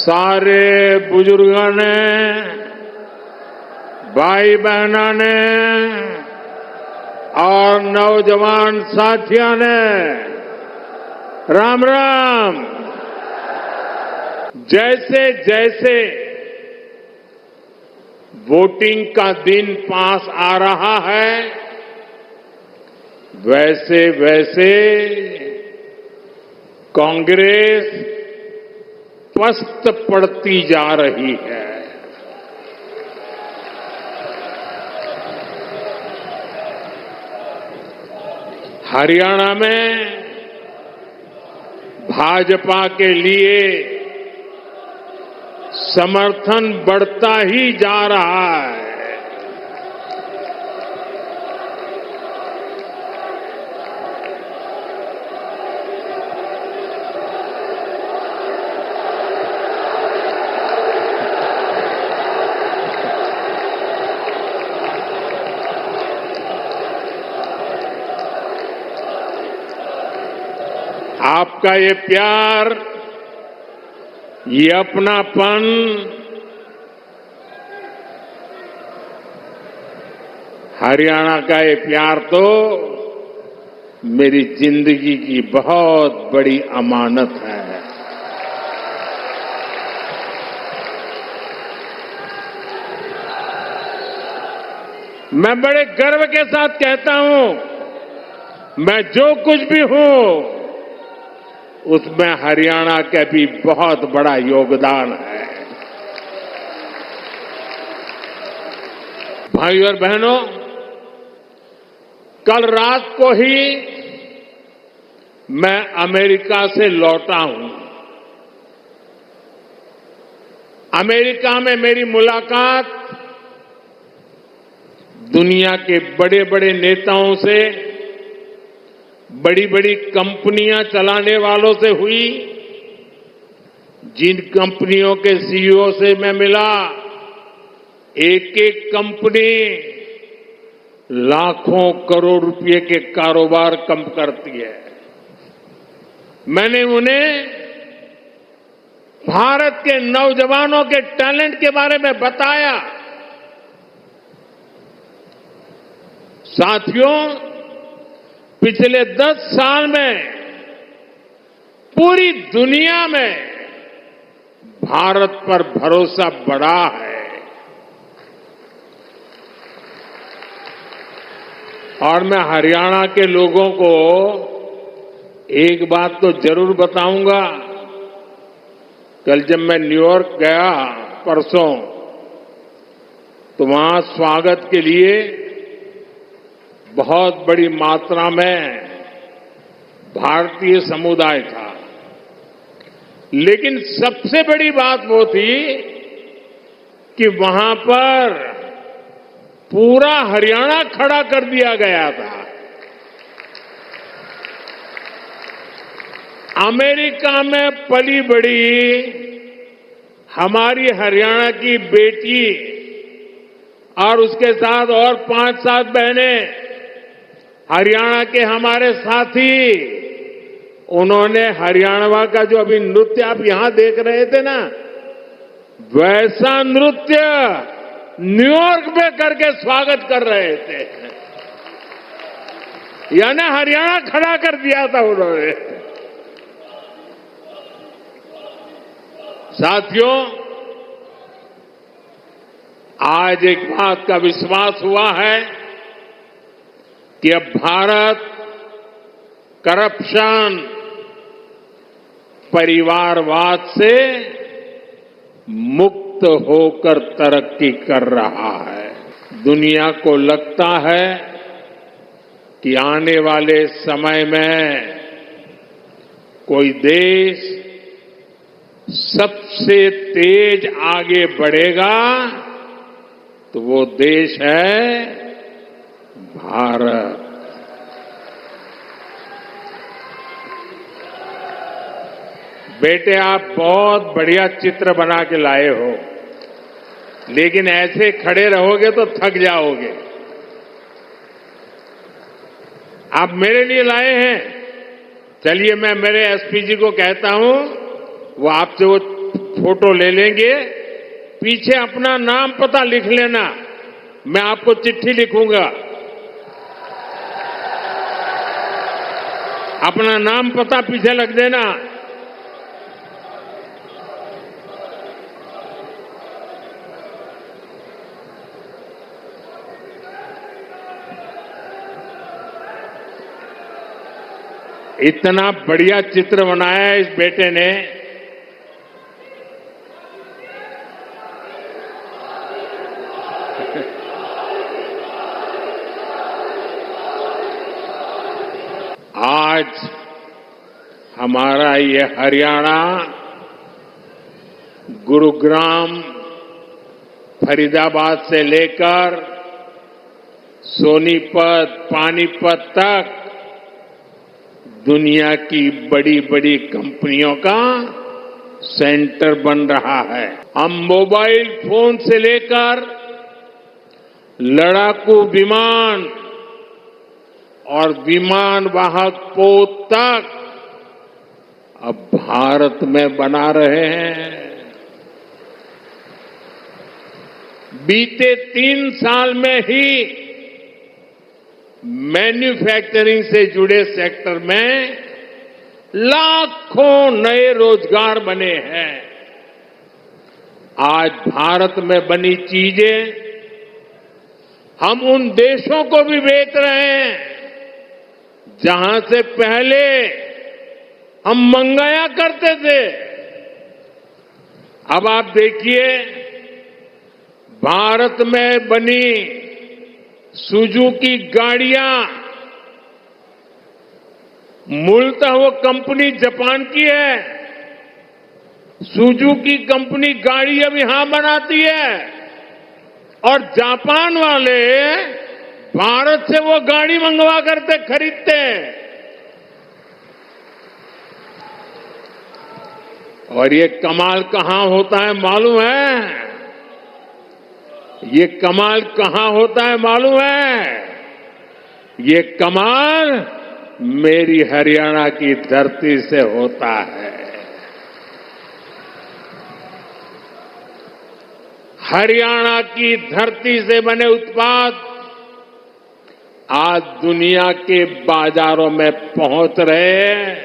सारे बुजुर्गों ने, भाई बहनों ने और नौजवान साथियों ने राम राम। जैसे जैसे वोटिंग का दिन पास आ रहा है, वैसे वैसे कांग्रेस पस्त पड़ती जा रही है। हरियाणा में भाजपा के लिए समर्थन बढ़ता ही जा रहा है। आपका ये प्यार, ये अपनापन हरियाणा का ये प्यार तो मेरी जिंदगी की बहुत बड़ी अमानत है। मैं बड़े गर्व के साथ कहता हूं, मैं जो कुछ भी हूं उसमें हरियाणा का भी बहुत बड़ा योगदान है। भाई और बहनों, कल रात को ही मैं अमेरिका से लौटा हूं। अमेरिका में मेरी मुलाकात दुनिया के बड़े बड़े नेताओं से, बड़ी बड़ी कंपनियां चलाने वालों से हुई। जिन कंपनियों के सीईओ से मैं मिला, एक एक कंपनी लाखों करोड़ रुपए के कारोबार कम करती है। मैंने उन्हें भारत के नौजवानों के टैलेंट के बारे में बताया। साथियों, पिछले 10 साल में पूरी दुनिया में भारत पर भरोसा बढ़ा है। और मैं हरियाणा के लोगों को एक बात तो जरूर बताऊंगा। कल जब मैं न्यूयॉर्क गया परसों, तो वहां स्वागत के लिए बहुत बड़ी मात्रा में भारतीय समुदाय था। लेकिन सबसे बड़ी बात वो थी कि वहां पर पूरा हरियाणा खड़ा कर दिया गया था। अमेरिका में पली बड़ी हमारी हरियाणा की बेटी और उसके साथ और 5-7 बहनें, हरियाणा के हमारे साथी, उन्होंने हरियाणा का जो अभी नृत्य आप यहां देख रहे थे ना, वैसा नृत्य न्यूयॉर्क में करके स्वागत कर रहे थे। यानी हरियाणा खड़ा कर दिया था उन्होंने। साथियों, आज एक बात का विश्वास हुआ है कि अब भारत करप्शन, परिवारवाद से मुक्त होकर तरक्की कर रहा है। दुनिया को लगता है कि आने वाले समय में कोई देश सबसे तेज आगे बढ़ेगा तो वो देश है भारत। बेटे, आप बहुत बढ़िया चित्र बना के लाए हो, लेकिन ऐसे खड़े रहोगे तो थक जाओगे। आप मेरे लिए लाए हैं, चलिए मैं मेरे एसपी जी को कहता हूं, वो आपसे वो फोटो ले लेंगे, पीछे अपना नाम पता लिख लेना, मैं आपको चिट्ठी लिखूंगा, अपना नाम पता पीछे लग देना। इतना बढ़िया चित्र बनाया है इस बेटे ने। आज हमारा ये हरियाणा, गुरुग्राम, फरीदाबाद से लेकर सोनीपत, पानीपत तक दुनिया की बड़ी बड़ी कंपनियों का सेंटर बन रहा है। हम मोबाइल फोन से लेकर लड़ाकू विमान और विमान वाहक पोत तक अब भारत में बना रहे हैं। बीते 3 साल में ही मैन्युफैक्चरिंग से जुड़े सेक्टर में लाखों नए रोजगार बने हैं। आज भारत में बनी चीजें हम उन देशों को भी बेच रहे हैं जहां से पहले हम मंगाया करते थे। अब आप देखिए, भारत में बनी सुजुकी गाड़ियां, मूलतः वो कंपनी जापान की है। सुजुकी कंपनी गाड़ी अब यहां बनाती है और जापान वाले भारत से वो गाड़ी मंगवा करते खरीदते हैं। और ये कमाल कहां होता है मालूम है? ये कमाल कहां होता है मालूम है? ये कमाल मेरी हरियाणा की धरती से होता है। हरियाणा की धरती से बने उत्पाद आज दुनिया के बाजारों में पहुंच रहे हैं।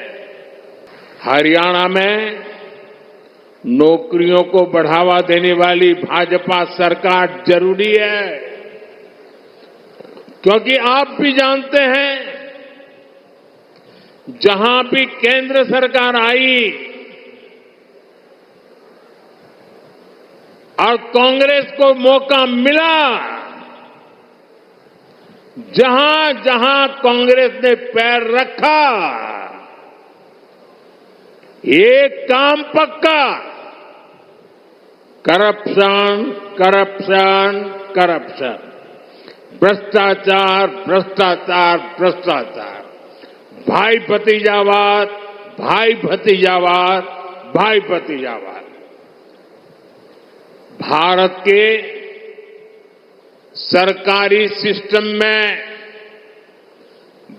हरियाणा में नौकरियों को बढ़ावा देने वाली भाजपा सरकार जरूरी है, क्योंकि आप भी जानते हैं, जहां भी केंद्र सरकार आई और कांग्रेस को मौका मिला, जहां जहां कांग्रेस ने पैर रखा, एक काम पक्का, करप्शन, करप्शन, करप्शन, भ्रष्टाचार, भ्रष्टाचार, भ्रष्टाचार, भाई भतीजावाद, भाई भतीजावाद, भाई भतीजावाद। भारत के सरकारी सिस्टम में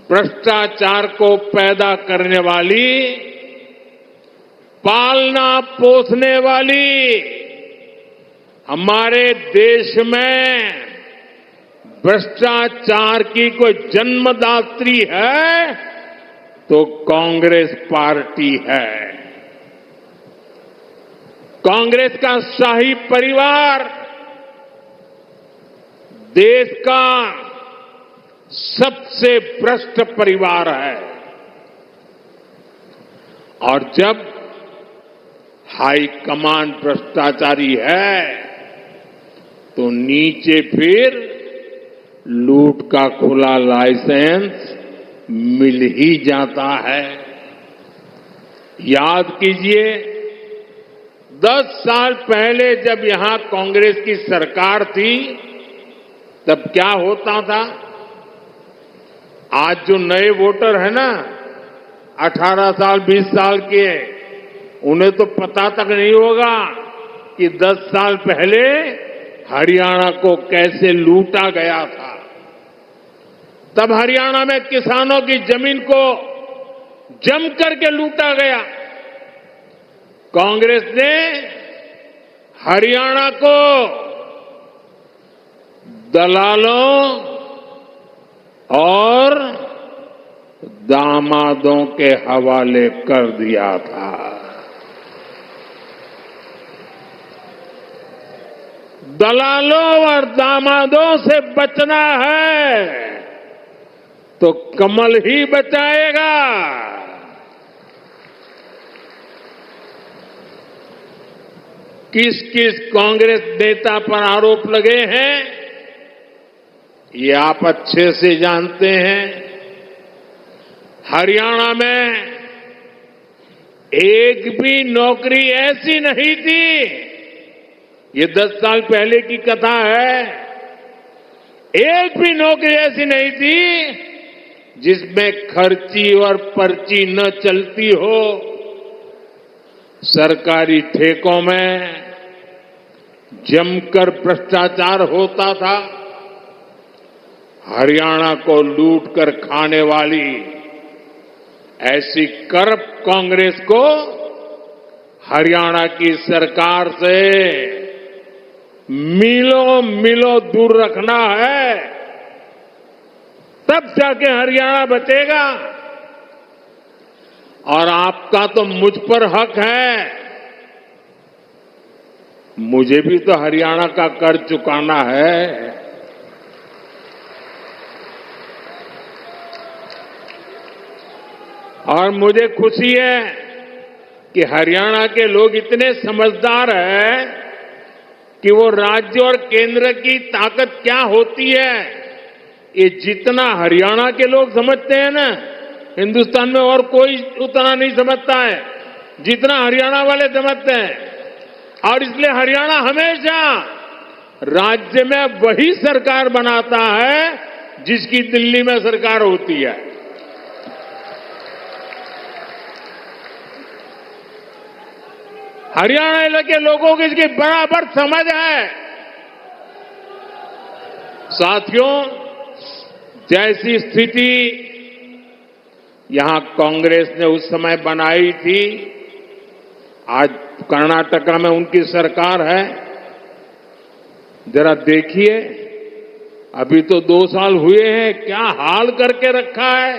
भ्रष्टाचार को पैदा करने वाली, पालना पोसने वाली हमारे देश में भ्रष्टाचार की कोई जन्मदात्री है तो कांग्रेस पार्टी है। कांग्रेस का शाही परिवार देश का सबसे भ्रष्ट परिवार है। और जब हाईकमान भ्रष्टाचारी है तो नीचे फिर लूट का खुला लाइसेंस मिल ही जाता है। याद कीजिए, 10 साल पहले जब यहां कांग्रेस की सरकार थी तब क्या होता था? आज जो नए वोटर है ना, 18 साल 20 साल के, उन्हें तो पता तक नहीं होगा कि 10 साल पहले हरियाणा को कैसे लूटा गया था। तब हरियाणा में किसानों की जमीन को जम करके लूटा गया। कांग्रेस ने हरियाणा को दलालों और दामादों के हवाले कर दिया था। दलालों और दामादों से बचना है तो कमल ही बचाएगा। किस किस कांग्रेस नेता पर आरोप लगे हैं ये आप अच्छे से जानते हैं। हरियाणा में एक भी नौकरी ऐसी नहीं थी, ये 10 साल पहले की कथा है, एक भी नौकरी ऐसी नहीं थी जिसमें खर्ची और पर्ची न चलती हो। सरकारी ठेकों में जमकर भ्रष्टाचार होता था। हरियाणा को लूट कर खाने वाली ऐसी करप्ट कांग्रेस को हरियाणा की सरकार से मीलों मीलों दूर रखना है, तब जाके हरियाणा बचेगा। और आपका तो मुझ पर हक है, मुझे भी तो हरियाणा का कर चुकाना है। और मुझे खुशी है कि हरियाणा के लोग इतने समझदार हैं कि वो राज्य और केंद्र की ताकत क्या होती है ये जितना हरियाणा के लोग समझते हैं ना, हिंदुस्तान में और कोई उतना नहीं समझता है जितना हरियाणा वाले समझते हैं। और इसलिए हरियाणा हमेशा राज्य में वही सरकार बनाता है जिसकी दिल्ली में सरकार होती है। हरियाणा के लोगों की इसकी बराबर समझ है। साथियों, जैसी स्थिति यहां कांग्रेस ने उस समय बनाई थी, आज कर्नाटका में उनकी सरकार है। जरा देखिए, अभी तो 2 साल हुए हैं, क्या हाल करके रखा है।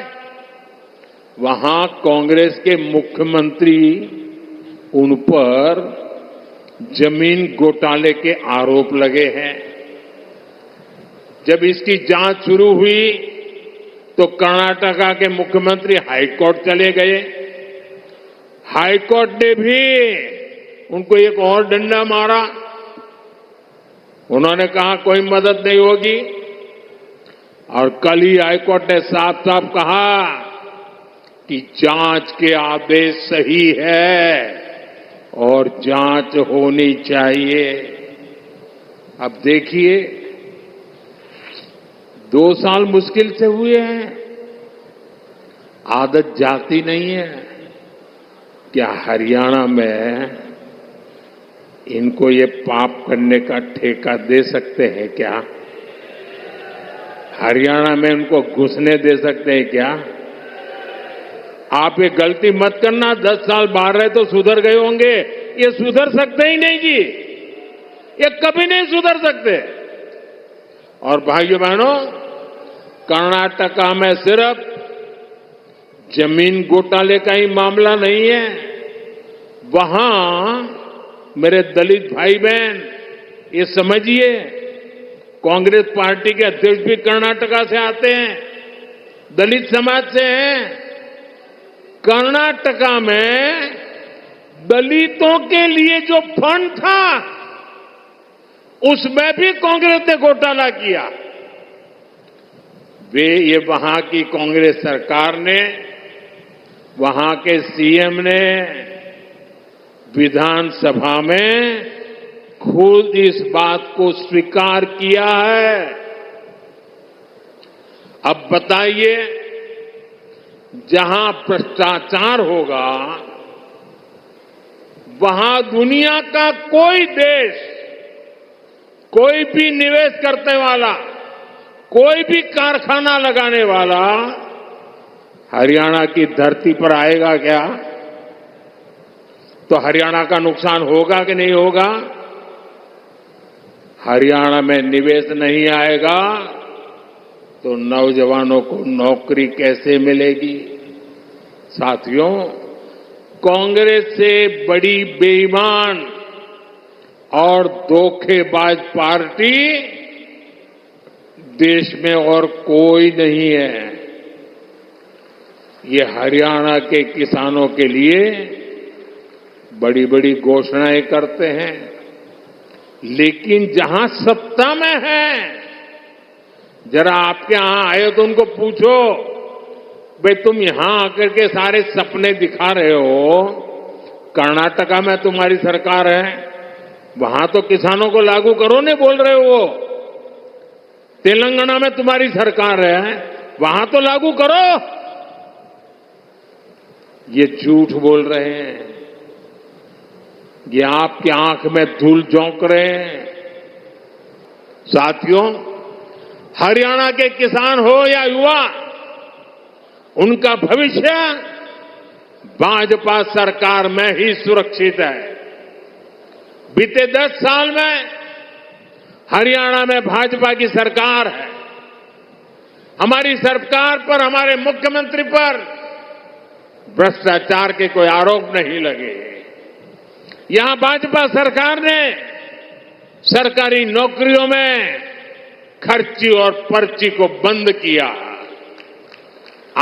वहां कांग्रेस के मुख्यमंत्री उन पर जमीन घोटाले के आरोप लगे हैं। जब इसकी जांच शुरू हुई तो कर्नाटका के मुख्यमंत्री हाईकोर्ट चले गए। हाईकोर्ट ने भी उनको एक और डंडा मारा। उन्होंने कहा कोई मदद नहीं होगी। और कल ही हाईकोर्ट ने साफ साफ कहा कि जांच के आदेश सही है और जांच होनी चाहिए। अब देखिए, 2 साल मुश्किल से हुए हैं, आदत जाती नहीं है। क्या हरियाणा में इनको ये पाप करने का ठेका दे सकते हैं क्या? हरियाणा में इनको घुसने दे सकते हैं क्या? आप ये गलती मत करना, 10 साल बाहर रहे तो सुधर गए होंगे, ये सुधर सकते ही नहीं जी, ये कभी नहीं सुधर सकते। और भाइयों बहनों, कर्नाटका में सिर्फ जमीन घोटाले का ही मामला नहीं है, वहां मेरे दलित भाई बहन ये समझिए, कांग्रेस पार्टी के अध्यक्ष भी कर्नाटका से आते हैं, दलित समाज से हैं। कर्नाटका में दलितों के लिए जो फंड था उसमें भी कांग्रेस ने घोटाला किया। ये वहां की कांग्रेस सरकार ने, वहां के सीएम ने विधानसभा में खुद इस बात को स्वीकार किया है। अब बताइए, जहां भ्रष्टाचार होगा वहां दुनिया का कोई देश, कोई भी निवेश करने वाला, कोई भी कारखाना लगाने वाला हरियाणा की धरती पर आएगा क्या? तो हरियाणा का नुकसान होगा कि नहीं होगा? हरियाणा में निवेश नहीं आएगा तो नौजवानों को नौकरी कैसे मिलेगी? साथियों, कांग्रेस से बड़ी बेईमान और धोखेबाज पार्टी देश में और कोई नहीं है। ये हरियाणा के किसानों के लिए बड़ी बड़ी घोषणाएं करते हैं, लेकिन जहां सत्ता में है, जरा आपके यहां आए तो उनको पूछो, भाई तुम यहां आकर के सारे सपने दिखा रहे हो, कर्नाटका में तुम्हारी सरकार है, वहां तो किसानों को लागू करो नहीं बोल रहे हो। तेलंगाना में तुम्हारी सरकार है, वहां तो लागू करो। ये झूठ बोल रहे हैं, ये आपकी आंख में धूल झोंक रहे हैं। साथियों, हरियाणा के किसान हो या युवा, उनका भविष्य भाजपा सरकार में ही सुरक्षित है। बीते 10 साल में हरियाणा में भाजपा की सरकार है। हमारी सरकार पर, हमारे मुख्यमंत्री पर भ्रष्टाचार के कोई आरोप नहीं लगे। यहां भाजपा सरकार ने सरकारी नौकरियों में खर्ची और पर्ची को बंद किया।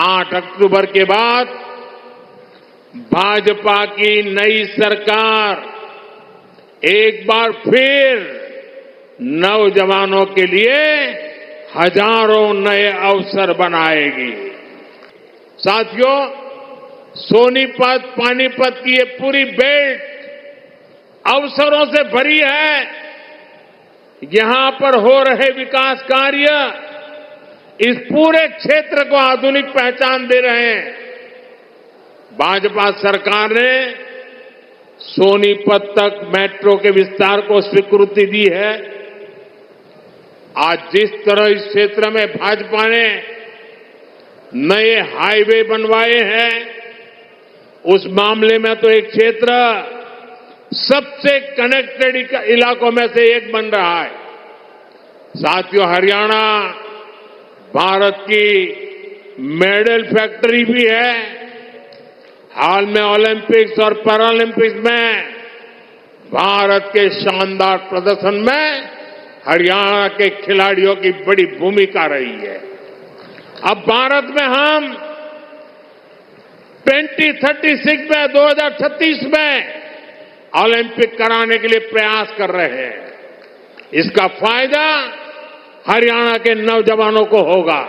8 अक्टूबर के बाद भाजपा की नई सरकार एक बार फिर नौजवानों के लिए हजारों नए अवसर बनाएगी। साथियों, सोनीपत, पानीपत की ये पूरी बेल्ट अवसरों से भरी है। यहां पर हो रहे विकास कार्य इस पूरे क्षेत्र को आधुनिक पहचान दे रहे हैं। भाजपा सरकार ने सोनीपत तक मेट्रो के विस्तार को स्वीकृति दी है। आज जिस तरह इस क्षेत्र में भाजपा ने नए हाईवे बनवाए हैं, उस मामले में तो एक क्षेत्र सबसे कनेक्टेड इलाकों में से एक बन रहा है। साथियों, हरियाणा भारत की मेडल फैक्ट्री भी है। हाल में ओलंपिक्स और पैरालंपिक्स में भारत के शानदार प्रदर्शन में हरियाणा के खिलाड़ियों की बड़ी भूमिका रही है। अब भारत में हम 2036 में, 2036 में ओलंपिक कराने के लिए प्रयास कर रहे हैं। इसका फायदा हरियाणा के नौजवानों को होगा।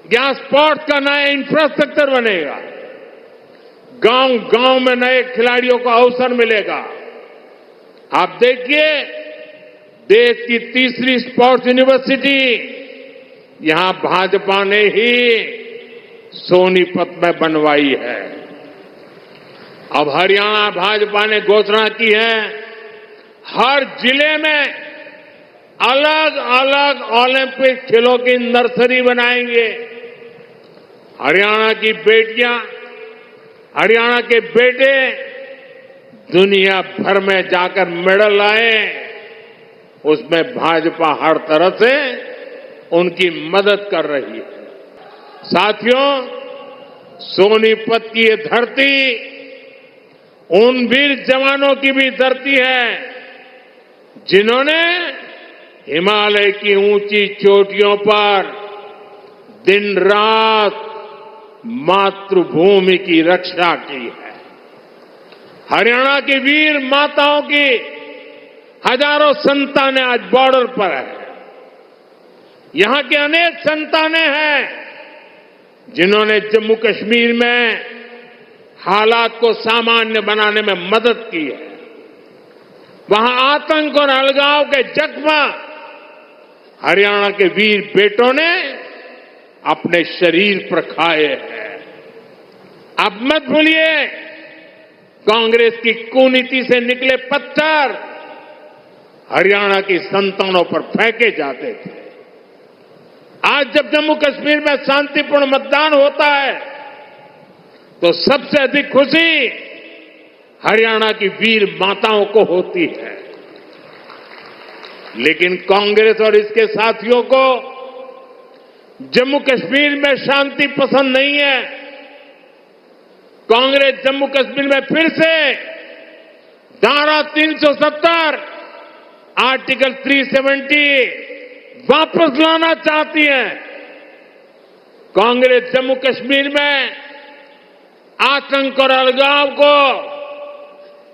यहां स्पोर्ट्स का नया इंफ्रास्ट्रक्चर बनेगा। गांव-गांव में नए खिलाड़ियों को अवसर मिलेगा। आप देखिए, देश की तीसरी स्पोर्ट्स यूनिवर्सिटी यहां भाजपा ने ही सोनीपत में बनवाई है। अब हरियाणा भाजपा ने घोषणा की है, हर जिले में अलग अलग ओलंपिक खेलों की नर्सरी बनाएंगे। हरियाणा की बेटियां, हरियाणा के बेटे दुनिया भर में जाकर मेडल लाए, उसमें भाजपा हर तरह से उनकी मदद कर रही है। साथियों, सोनीपत की ये धरती उन वीर जवानों की भी धरती है जिन्होंने हिमालय की ऊंची चोटियों पर दिन रात मातृभूमि की रक्षा की है। हरियाणा की वीर माताओं की हजारों संतानें आज बॉर्डर पर है। यहां के अनेक संतानें हैं जिन्होंने जम्मू कश्मीर में हालात को सामान्य बनाने में मदद की है। वहां आतंक और अलगाव के जख्म हरियाणा के वीर बेटों ने अपने शरीर पर खाए हैं। अब मत भूलिए, कांग्रेस की कुनीति से निकले पत्थर हरियाणा की संतानों पर फेंके जाते थे। आज जब जम्मू कश्मीर में शांतिपूर्ण मतदान होता है तो सबसे अधिक खुशी हरियाणा की वीर माताओं को होती है। लेकिन कांग्रेस और इसके साथियों को जम्मू कश्मीर में शांति पसंद नहीं है। कांग्रेस जम्मू कश्मीर में फिर से धारा 370, आर्टिकल 370 वापस लाना चाहती है। कांग्रेस जम्मू कश्मीर में आतंक और अलगाव को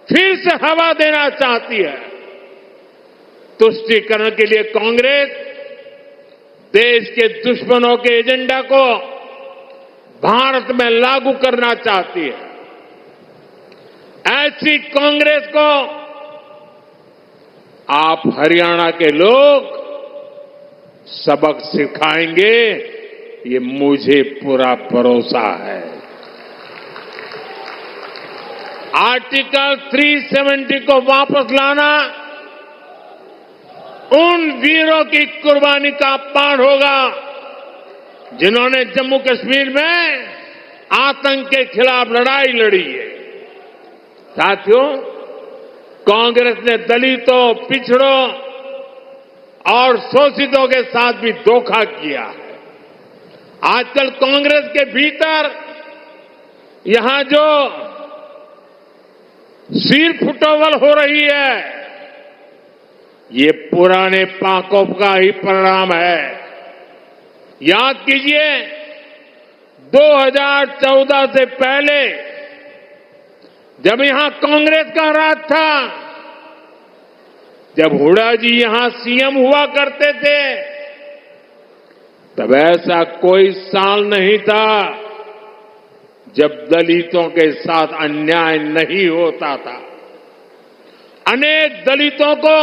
फिर से हवा देना चाहती है। तुष्टीकरण के लिए कांग्रेस देश के दुश्मनों के एजेंडा को भारत में लागू करना चाहती है। ऐसी कांग्रेस को आप हरियाणा के लोग सबक सिखाएंगे, ये मुझे पूरा भरोसा है। आर्टिकल 370 को वापस लाना उन वीरों की कुर्बानी का अपमान होगा जिन्होंने जम्मू कश्मीर में आतंक के खिलाफ लड़ाई लड़ी है। साथियों, कांग्रेस ने दलितों, पिछड़ों और शोषितों के साथ भी धोखा किया है। आजकल कांग्रेस के भीतर यहां जो सिर फुटोवल हो रही है, ये पुराने पाकों का ही परिणाम है। याद कीजिए, 2014 से पहले जब यहां कांग्रेस का राज था, जब हुड्डा जी यहां सीएम हुआ करते थे, तब ऐसा कोई साल नहीं था जब दलितों के साथ अन्याय नहीं होता था। अनेक दलितों को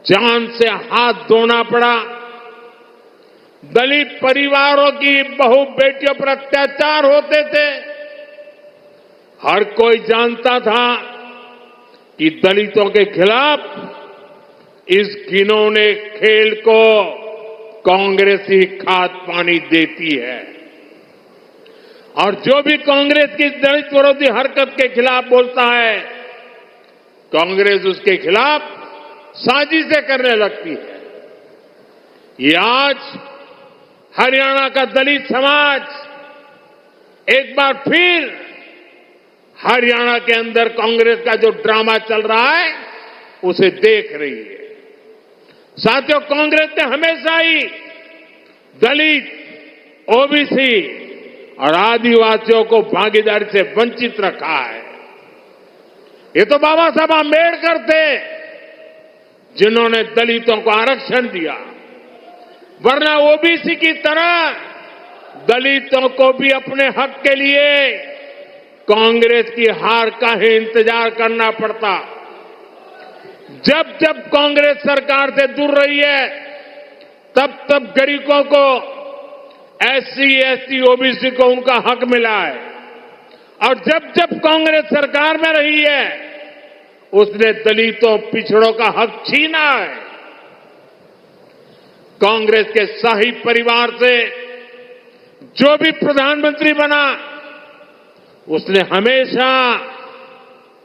जान से हाथ धोना पड़ा। दलित परिवारों की बहु बेटियों पर अत्याचार होते थे। हर कोई जानता था कि दलितों के खिलाफ इस घिनौने खेल को कांग्रेस ही खाद पानी देती है। और जो भी कांग्रेस की दलित विरोधी हरकत के खिलाफ बोलता है, कांग्रेस उसके खिलाफ साजिशें करने लगती है। ये आज हरियाणा का दलित समाज एक बार फिर हरियाणा के अंदर कांग्रेस का जो ड्रामा चल रहा है उसे देख रही है। साथियों, कांग्रेस ने हमेशा ही दलित, ओबीसी और आदिवासियों को भागीदारी से वंचित रखा है। ये तो बाबा साहब आंबेडकर थे जिन्होंने दलितों को आरक्षण दिया, वरना ओबीसी की तरह दलितों को भी अपने हक के लिए कांग्रेस की हार का ही इंतजार करना पड़ता। जब जब कांग्रेस सरकार से दूर रही है, तब तब गरीबों को, एससी, एसटी, ओबीसी को उनका हक मिला है। और जब जब कांग्रेस सरकार में रही है, उसने दलितों, पिछड़ों का हक छीना है। कांग्रेस के शाही परिवार से जो भी प्रधानमंत्री बना, उसने हमेशा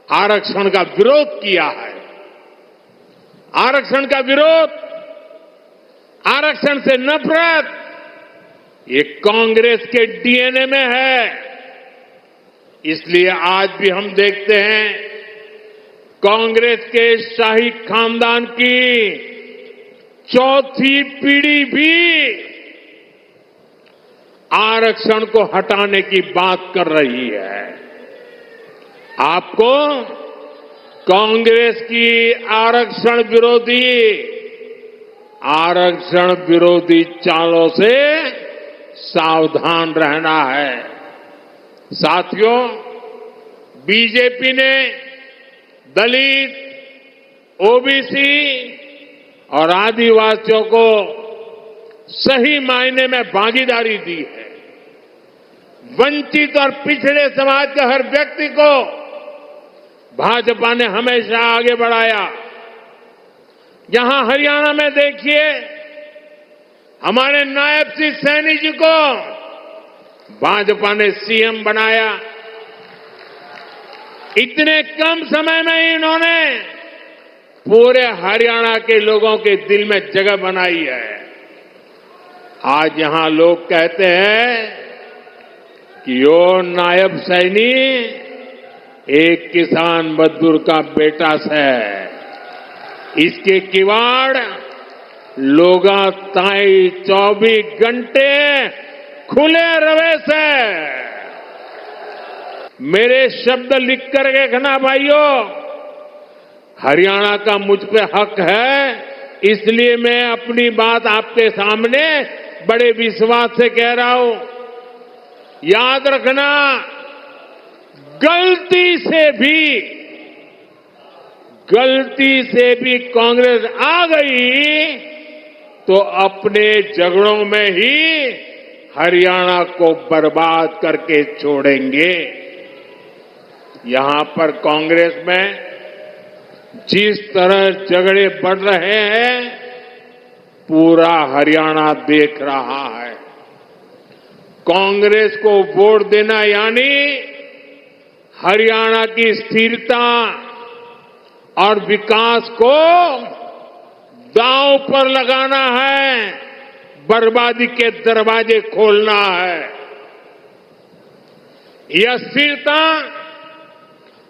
आरक्षण का विरोध किया है। आरक्षण का विरोध, आरक्षण से नफरत, ये कांग्रेस के डीएनए में है। इसलिए आज भी हम देखते हैं कांग्रेस के शाही खानदान की चौथी पीढ़ी भी आरक्षण को हटाने की बात कर रही है। आपको कांग्रेस की आरक्षण विरोधी चालों से सावधान रहना है। साथियों, बीजेपी ने दलित, ओबीसी और आदिवासियों को सही मायने में भागीदारी दी है। वंचित और पिछड़े समाज के हर व्यक्ति को भाजपा ने हमेशा आगे बढ़ाया। यहां हरियाणा में देखिए, हमारे नायब सिंह सैनी जी को भाजपा ने सीएम बनाया। इतने कम समय में ही इन्होंने पूरे हरियाणा के लोगों के दिल में जगह बनाई है। आज यहां लोग कहते हैं कि यो नायब सैनी एक किसान मजदूर का बेटा से, इसके किवाड़ लोगा ताई 24 घंटे खुले रवे से। मेरे शब्द लिख कर रखना भाइयों, हरियाणा का मुझ पे हक है, इसलिए मैं अपनी बात आपके सामने बड़े विश्वास से कह रहा हूं। याद रखना, गलती से भी कांग्रेस आ गई तो अपने झगड़ों में ही हरियाणा को बर्बाद करके छोड़ेंगे। यहां पर कांग्रेस में जिस तरह झगड़े बढ़ रहे हैं, पूरा हरियाणा देख रहा है। कांग्रेस को वोट देना यानी हरियाणा की स्थिरता और विकास को दांव पर लगाना है, बर्बादी के दरवाजे खोलना है। यह स्थिरता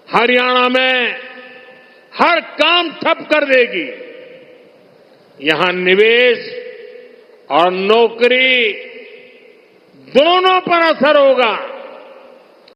हरियाणा में हर काम ठप कर देगी। यहां निवेश और नौकरी दोनों पर असर होगा।